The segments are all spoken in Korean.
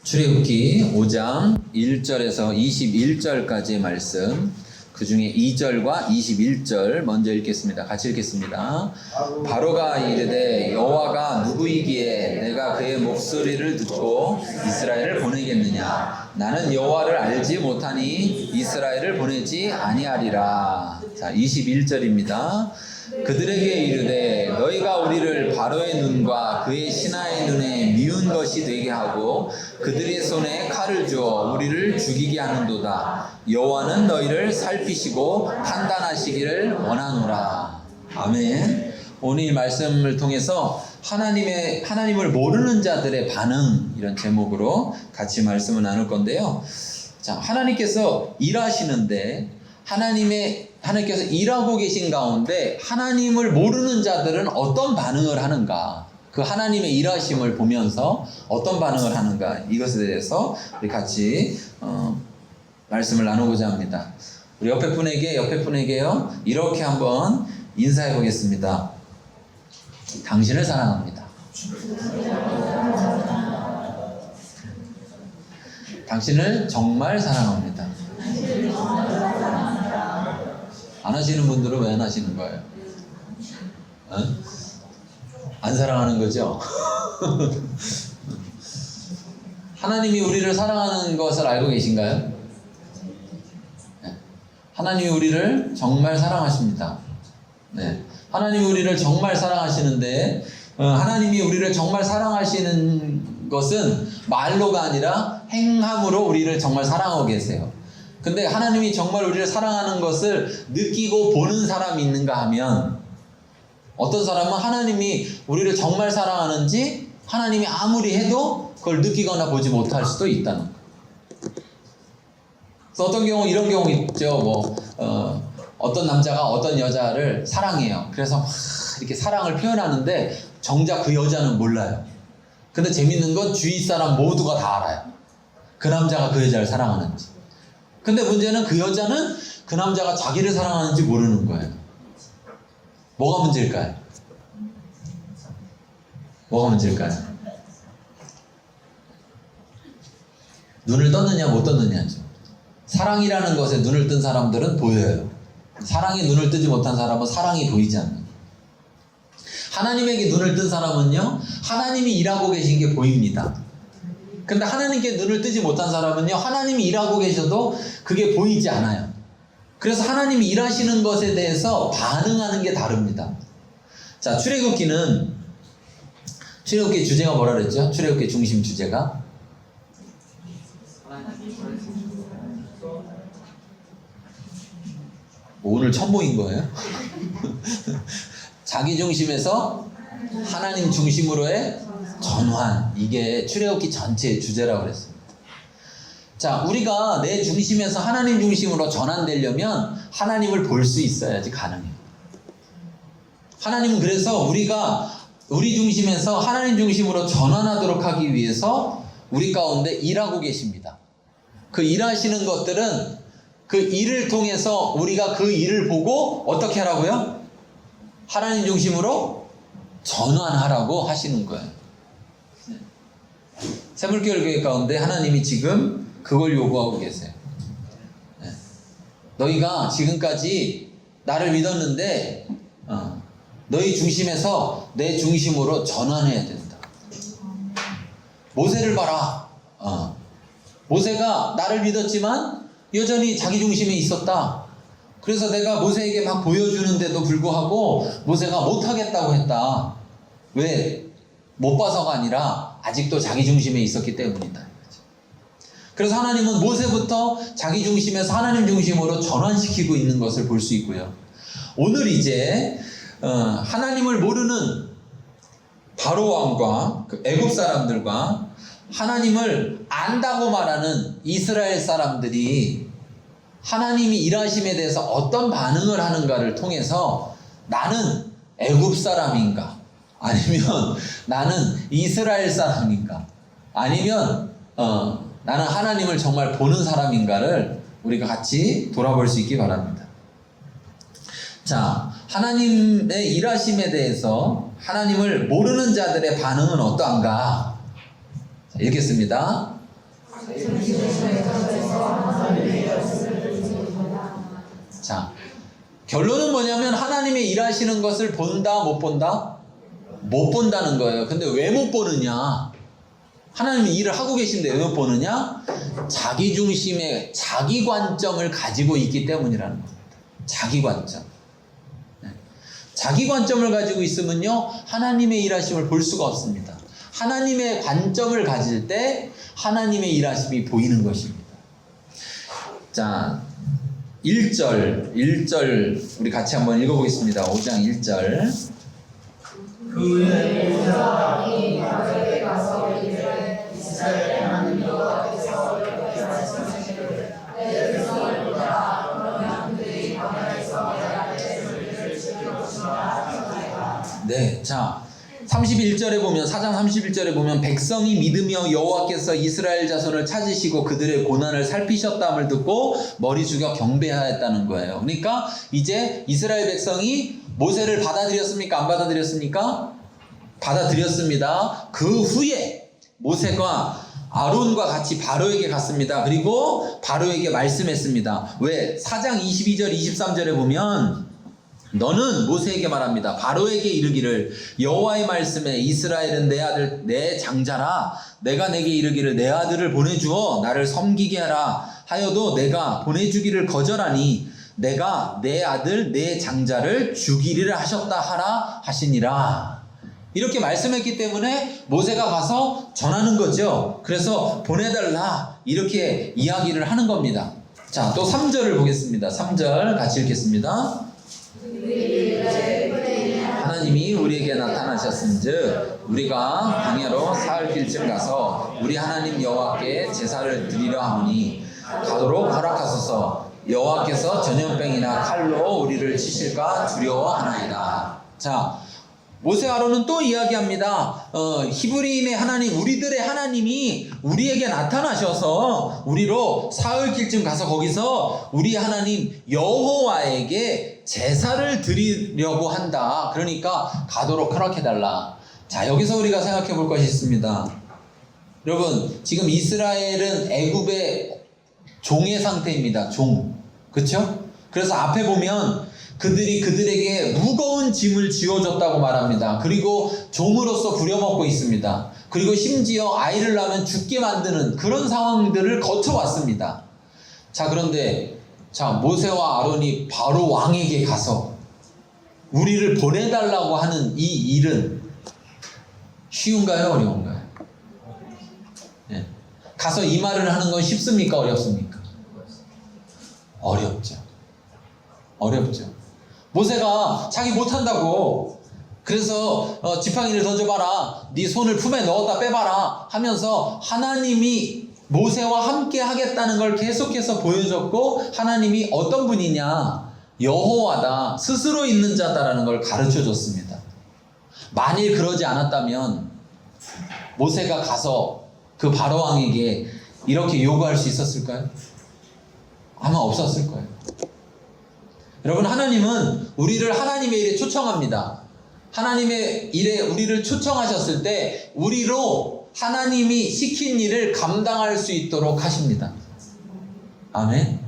출애굽기 5장 1절에서 21절까지의 말씀, 그 중에 2절과 21절 먼저 읽겠습니다. 같이 읽겠습니다. 바로가 이르되 여호와가 누구이기에 내가 그의 목소리를 듣고 이스라엘을 보내겠느냐? 나는 여호와를 알지 못하니 이스라엘을 보내지 아니하리라. 자, 21절입니다. 그들에게 이르되 너희가 우리를 바로의 눈과 그의 신하의 눈에 미운 것이 되게 하고 그들의 손에 칼을 주어 우리를 죽이게 하는도다. 여호와는 너희를 살피시고 판단하시기를 원하노라. 아멘. 오늘 이 말씀을 통해서 하나님을 모르는 자들의 반응, 이런 제목으로 같이 말씀을 나눌 건데요. 자, 하나님께서 일하시는데 하나님께서 일하고 계신 가운데 하나님을 모르는 자들은 어떤 반응을 하는가? 그 하나님의 일하심을 보면서 어떤 반응을 하는가? 이것에 대해서 우리 같이 말씀을 나누고자 합니다. 우리 옆에 분에게요, 이렇게 한번 인사해 보겠습니다. 당신을 사랑합니다. 당신을 정말 사랑합니다. 안 하시는 분들은 왜 안 하시는 거예요? 안 사랑하는 거죠? 하나님이 우리를 사랑하는 것을 알고 계신가요? 하나님이 우리를 정말 사랑하십니다. 네. 하나님이 우리를 정말 사랑하시는데, 하나님이 우리를 정말 사랑하시는 것은 말로가 아니라 행함으로 우리를 정말 사랑하고 계세요. 근데 하나님이 정말 우리를 사랑하는 것을 느끼고 보는 사람이 있는가 하면, 어떤 사람은 하나님이 우리를 정말 사랑하는지 하나님이 아무리 해도 그걸 느끼거나 보지 못할 수도 있다는 거예요. 그래서 어떤 경우 이런 경우 있죠. 어떤 남자가 어떤 여자를 사랑해요. 그래서 막 이렇게 사랑을 표현하는데 정작 그 여자는 몰라요. 근데 재밌는 건 주위 사람 모두가 다 알아요. 그 남자가 그 여자를 사랑하는지. 근데 문제는 그 여자는 그 남자가 자기를 사랑하는지 모르는 거예요. 뭐가 문제일까요? 뭐가 문제일까요? 눈을 떴느냐 못 떴느냐죠. 사랑이라는 것에 눈을 뜬 사람들은 보여요. 사랑에 눈을 뜨지 못한 사람은 사랑이 보이지 않는. 하나님에게 눈을 뜬 사람은요, 하나님이 일하고 계신 게 보입니다. 근데 하나님께 눈을 뜨지 못한 사람은요, 하나님이 일하고 계셔도 그게 보이지 않아요. 그래서 하나님이 일하시는 것에 대해서 반응하는 게 다릅니다. 자, 출애굽기 주제가 뭐라 그랬죠? 출애굽기 중심 주제가 오늘 처음 보인 거예요? 자기 중심에서 하나님 중심으로의 전환, 이게 출애굽기 전체의 주제라고 그랬습니다. 자, 우리가 내 중심에서 하나님 중심으로 전환되려면 하나님을 볼 수 있어야지 가능해요. 하나님은 그래서 우리가 우리 중심에서 하나님 중심으로 전환하도록 하기 위해서 우리 가운데 일하고 계십니다. 그 일하시는 것들은 그 일을 통해서 우리가 그 일을 보고 어떻게 하라고요? 하나님 중심으로 전환하라고 하시는 거예요. 새물교회 교회 가운데 하나님이 지금 그걸 요구하고 계세요. 너희가 지금까지 나를 믿었는데 너희 중심에서 내 중심으로 전환해야 된다. 모세를 봐라. 모세가 나를 믿었지만 여전히 자기 중심에 있었다. 그래서 내가 모세에게 막 보여주는데도 불구하고 모세가 못하겠다고 했다. 왜? 못 봐서가 아니라 아직도 자기 중심에 있었기 때문이다. 그래서 하나님은 모세부터 자기 중심에서 하나님 중심으로 전환시키고 있는 것을 볼 수 있고요. 오늘 이제 하나님을 모르는 바로 왕과 그 애굽 사람들과 하나님을 안다고 말하는 이스라엘 사람들이 하나님이 일하심에 대해서 어떤 반응을 하는가를 통해서 나는 애굽 사람인가? 아니면 나는 이스라엘 사람인가? 아니면 나는 하나님을 정말 보는 사람인가를 우리가 같이 돌아볼 수 있기 바랍니다. 자, 하나님의 일하심에 대해서 하나님을 모르는 자들의 반응은 어떠한가? 자, 읽겠습니다. 자, 결론은 뭐냐면 하나님의 일하시는 것을 본다, 못 본다? 못 본다는 거예요. 근데 왜 못 보느냐? 하나님이 일을 하고 계신데 왜 못 보느냐? 자기 중심의 자기 관점을 가지고 있기 때문이라는 겁니다. 자기 관점. 자기 관점을 가지고 있으면요, 하나님의 일하심을 볼 수가 없습니다. 하나님의 관점을 가질 때 하나님의 일하심이 보이는 것입니다. 자, 1절 우리 같이 한번 읽어보겠습니다. 5장 1절. 그 후에 모세가 바로에게 가서 이르되 이스라엘의 하나님 여호와께서 이렇게 말씀하시기를 내 백성을 보내라. 그러면 그들이 광야에서 내 앞에 설교를 지킬 것이라 하셨나이다. 네, 자 31절에 보면 4장 31절에 보면 백성이 믿으며 여호와께서 이스라엘 자손을 찾으시고 그들의 고난을 살피셨다함을 듣고 머리 숙여 경배하였다는 거예요. 그러니까 이제 이스라엘 백성이 모세를 받아들였습니까? 안 받아들였습니까? 받아들였습니다. 그 후에 모세가 아론과 같이 바로에게 갔습니다. 그리고 바로에게 말씀했습니다. 왜? 4장 22절 23절에 보면 너는 모세에게 말합니다. 바로에게 이르기를 여호와의 말씀에 이스라엘은 내 아들 내 장자라. 내가 내게 이르기를 내 아들을 보내주어 나를 섬기게 하라 하여도 내가 보내주기를 거절하니 내가 내 아들 내 장자를 죽이리라 하셨다 하라 하시니라. 이렇게 말씀했기 때문에 모세가 가서 전하는 거죠. 그래서 보내달라 이렇게 이야기를 하는 겁니다. 자, 또 3절을 보겠습니다. 3절 같이 읽겠습니다. 하나님이 우리에게 나타나셨은즉 우리가 광야로 사흘 길쯤 가서 우리 하나님 여호와께 제사를 드리려 하오니 가도록 허락하소서. 여호와께서 전염병이나 칼로 우리를 치실까 두려워하나이다. 자, 모세 아론은 또 이야기합니다. 히브리인의 하나님, 우리들의 하나님이 우리에게 나타나셔서 우리로 사흘 길쯤 가서 거기서 우리 하나님 여호와에게 제사를 드리려고 한다. 그러니까 가도록 허락해달라. 자, 여기서 우리가 생각해 볼 것이 있습니다. 여러분, 지금 이스라엘은 애굽의 종의 상태입니다. 종. 그쵸? 그래서 앞에 보면 그들이 그들에게 무거운 짐을 지어줬다고 말합니다. 그리고 종으로서 부려먹고 있습니다. 그리고 심지어 아이를 낳으면 죽게 만드는 그런 상황들을 거쳐왔습니다. 자, 그런데 자, 모세와 아론이 바로 왕에게 가서 우리를 보내달라고 하는 이 일은 쉬운가요? 어려운가요? 네. 가서 이 말을 하는 건 쉽습니까? 어렵습니까? 어렵죠. 어렵죠. 모세가 자기 못한다고 그래서 지팡이를 던져봐라, 네 손을 품에 넣었다 빼봐라 하면서 하나님이 모세와 함께 하겠다는 걸 계속해서 보여줬고, 하나님이 어떤 분이냐, 여호와다, 스스로 있는 자다라는 걸 가르쳐 줬습니다. 만일 그러지 않았다면 모세가 가서 그 바로왕에게 이렇게 요구할 수 있었을까요? 아마 없었을 거예요. 여러분, 하나님은 우리를 하나님의 일에 초청합니다. 하나님의 일에 우리를 초청하셨을 때 우리로 하나님이 시킨 일을 감당할 수 있도록 하십니다. 아멘.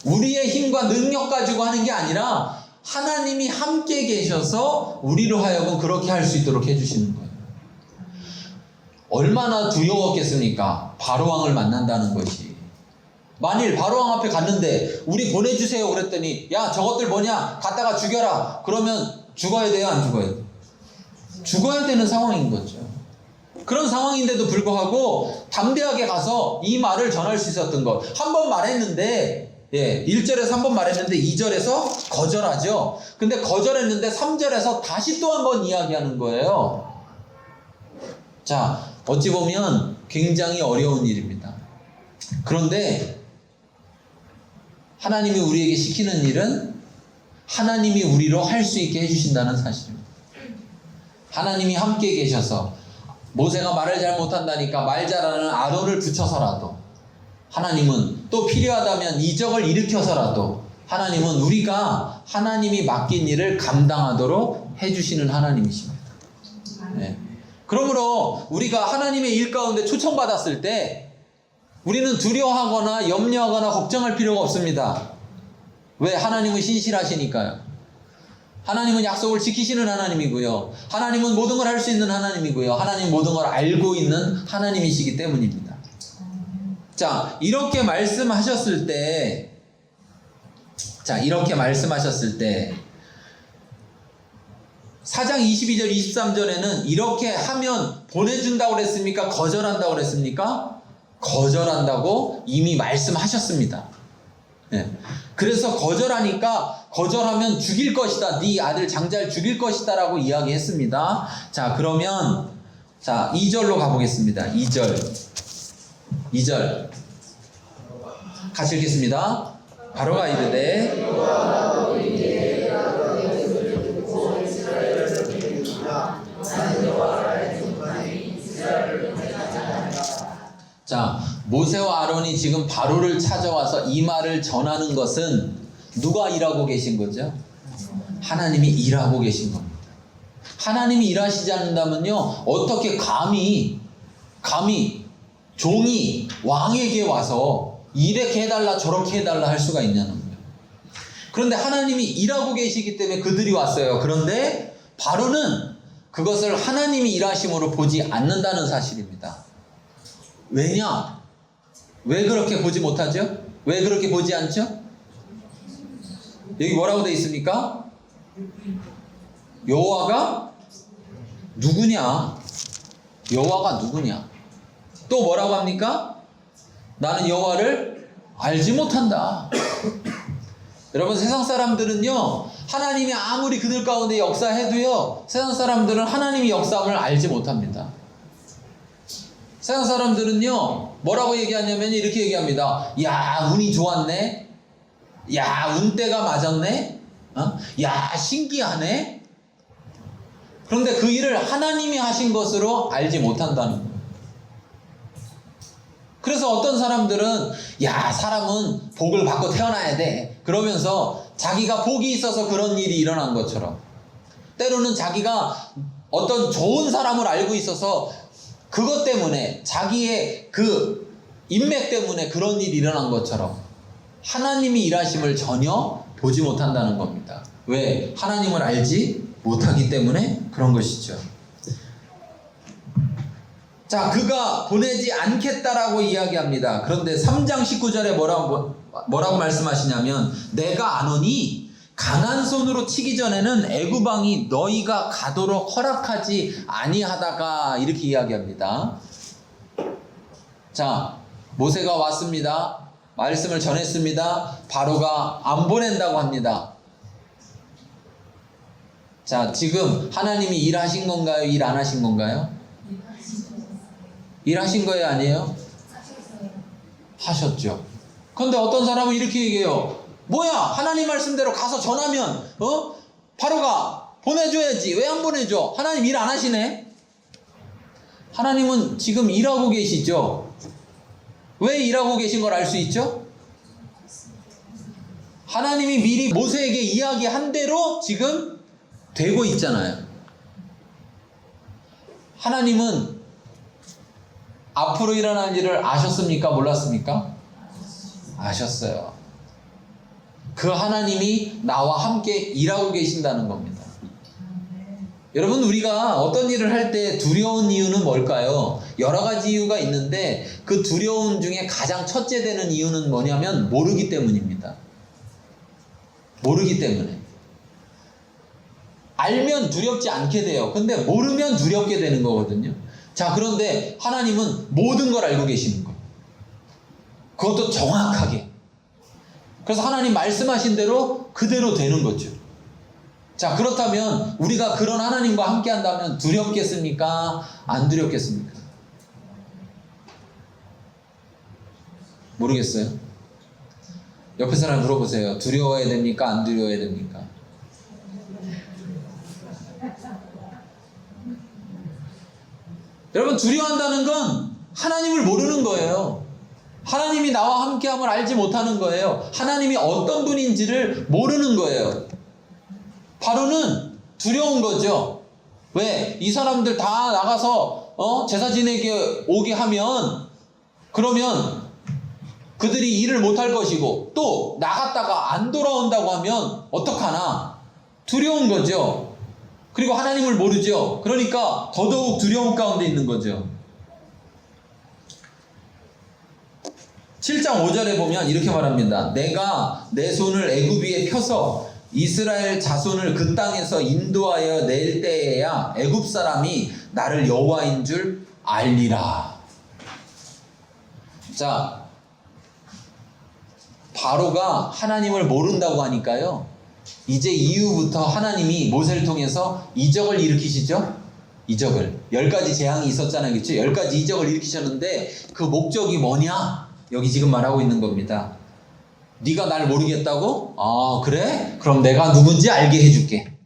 우리의 힘과 능력 가지고 하는 게 아니라 하나님이 함께 계셔서 우리로 하여금 그렇게 할 수 있도록 해주시는 거예요. 얼마나 두려웠겠습니까? 바로왕을 만난다는 것이. 만일 바로왕 앞에 갔는데 우리 보내주세요 그랬더니, 야, 저것들 뭐냐, 갖다가 죽여라. 그러면 죽어야 돼요, 안 죽어야 돼요? 죽어야 되는 상황인 거죠. 그런 상황인데도 불구하고 담대하게 가서 이 말을 전할 수 있었던 것. 한 번 말했는데, 1절에서 한 번 말했는데 2절에서 거절하죠. 근데 거절했는데 3절에서 다시 또 한 번 이야기하는 거예요. 자, 어찌 보면 굉장히 어려운 일입니다. 그런데 하나님이 우리에게 시키는 일은 하나님이 우리로 할 수 있게 해주신다는 사실입니다. 하나님이 함께 계셔서 모세가 말을 잘 못한다니까 말 잘하는 아론을 붙여서라도, 하나님은 또 필요하다면 이적을 일으켜서라도 하나님은 우리가 하나님이 맡긴 일을 감당하도록 해주시는 하나님이십니다. 네. 그러므로 우리가 하나님의 일 가운데 초청받았을 때 우리는 두려워하거나 염려하거나 걱정할 필요가 없습니다. 왜? 하나님은 신실하시니까요. 하나님은 약속을 지키시는 하나님이고요. 하나님은 모든 걸 할 수 있는 하나님이고요. 하나님은 모든 걸 알고 있는 하나님이시기 때문입니다. 자, 이렇게 말씀하셨을 때, 이렇게 말씀하셨을 때, 4장 22절, 23절에는 이렇게 하면 보내준다고 그랬습니까? 거절한다고 그랬습니까? 거절한다고 이미 말씀하셨습니다. 네. 그래서 거절하면 죽일 것이다. 네 아들 장자를 죽일 것이다 라고 이야기했습니다. 자, 그러면 2절로 가보겠습니다. 2절 같이 읽겠습니다. 바로가 이르되 자, 모세와 아론이 지금 바로를 찾아와서 이 말을 전하는 것은 누가 일하고 계신 거죠? 하나님이 일하고 계신 겁니다. 하나님이 일하시지 않는다면요, 어떻게 감히 종이 왕에게 와서 이렇게 해달라 저렇게 해달라 할 수가 있냐는 거예요. 그런데 하나님이 일하고 계시기 때문에 그들이 왔어요. 그런데 바로는 그것을 하나님이 일하심으로 보지 않는다는 사실입니다. 왜냐? 왜 그렇게 보지 못하죠? 왜 그렇게 보지 않죠? 여기 뭐라고 되어 있습니까? 여호와가 누구냐? 여호와가 누구냐? 또 뭐라고 합니까? 나는 여호와를 알지 못한다. 여러분, 세상 사람들은요, 하나님이 아무리 그들 가운데 역사해도요, 세상 사람들은 하나님이 역사함을 알지 못합니다. 세상 사람들은요, 뭐라고 얘기하냐면 이렇게 얘기합니다. 야, 운이 좋았네. 야, 운때가 맞았네. 야, 신기하네. 그런데 그 일을 하나님이 하신 것으로 알지 못한다는 거예요. 그래서 어떤 사람들은 야, 사람은 복을 받고 태어나야 돼. 그러면서 자기가 복이 있어서 그런 일이 일어난 것처럼, 때로는 자기가 어떤 좋은 사람을 알고 있어서 그것 때문에 자기의 그 인맥 때문에 그런 일이 일어난 것처럼 하나님이 일하심을 전혀 보지 못한다는 겁니다. 왜? 하나님을 알지 못하기 때문에 그런 것이죠. 자, 그가 보내지 않겠다라고 이야기합니다. 그런데 3장 19절에 뭐라고 말씀하시냐면, 내가 아노니 강한 손으로 치기 전에는 애굽왕이 너희가 가도록 허락하지 아니하다가, 이렇게 이야기합니다. 자, 모세가 왔습니다. 말씀을 전했습니다. 바로가 안 보낸다고 합니다. 자, 지금 하나님이 일하신 건가요? 일 안 하신 건가요? 일하신 거예요? 아니에요? 하셨죠. 그런데 어떤 사람은 이렇게 얘기해요. 뭐야, 하나님 말씀대로 가서 전하면 바로가 보내줘야지. 왜 안 보내줘? 하나님 일 안 하시네. 하나님은 지금 일하고 계시죠. 왜 일하고 계신 걸 알 수 있죠? 하나님이 미리 모세에게 이야기한 대로 지금 되고 있잖아요. 하나님은 앞으로 일어날 일을 아셨습니까? 몰랐습니까? 아셨어요. 그 하나님이 나와 함께 일하고 계신다는 겁니다. 여러분, 우리가 어떤 일을 할 때 두려운 이유는 뭘까요? 여러 가지 이유가 있는데 그 두려움 중에 가장 첫째 되는 이유는 뭐냐면 모르기 때문입니다. 모르기 때문에. 알면 두렵지 않게 돼요. 근데 모르면 두렵게 되는 거거든요. 자, 그런데 하나님은 모든 걸 알고 계시는 거예요. 그것도 정확하게. 그래서 하나님 말씀하신 대로 그대로 되는 거죠. 자, 그렇다면 우리가 그런 하나님과 함께 한다면 두렵겠습니까? 안 두렵겠습니까? 모르겠어요. 옆에 사람 물어보세요. 두려워해야 됩니까? 안 두려워해야 됩니까? 여러분, 두려워한다는 건 하나님을 모르는 거예요. 하나님이 나와 함께함을 알지 못하는 거예요. 하나님이 어떤 분인지를 모르는 거예요. 바로는 두려운 거죠. 왜? 이 사람들 다 나가서 제사 지내게 오게 하면, 그러면 그들이 일을 못할 것이고 또 나갔다가 안 돌아온다고 하면 어떡하나 두려운 거죠. 그리고 하나님을 모르죠. 그러니까 더더욱 두려움 가운데 있는 거죠. 7장 5절에 보면 이렇게 말합니다. 내가 내 손을 애굽 위에 펴서 이스라엘 자손을 그 땅에서 인도하여 낼 때에야 애굽 사람이 나를 여호와인 줄 알리라. 자, 바로가 하나님을 모른다고 하니까요, 이제 이후부터 하나님이 모세를 통해서 이적을 일으키시죠. 이적을 10가지 재앙이 있었잖아요, 그렇죠? 10가지 이적을 일으키셨는데 그 목적이 뭐냐? 여기 지금 말하고 있는 겁니다. 네가 날 모르겠다고? 아, 그래? 그럼 내가 누군지 알게 해줄게.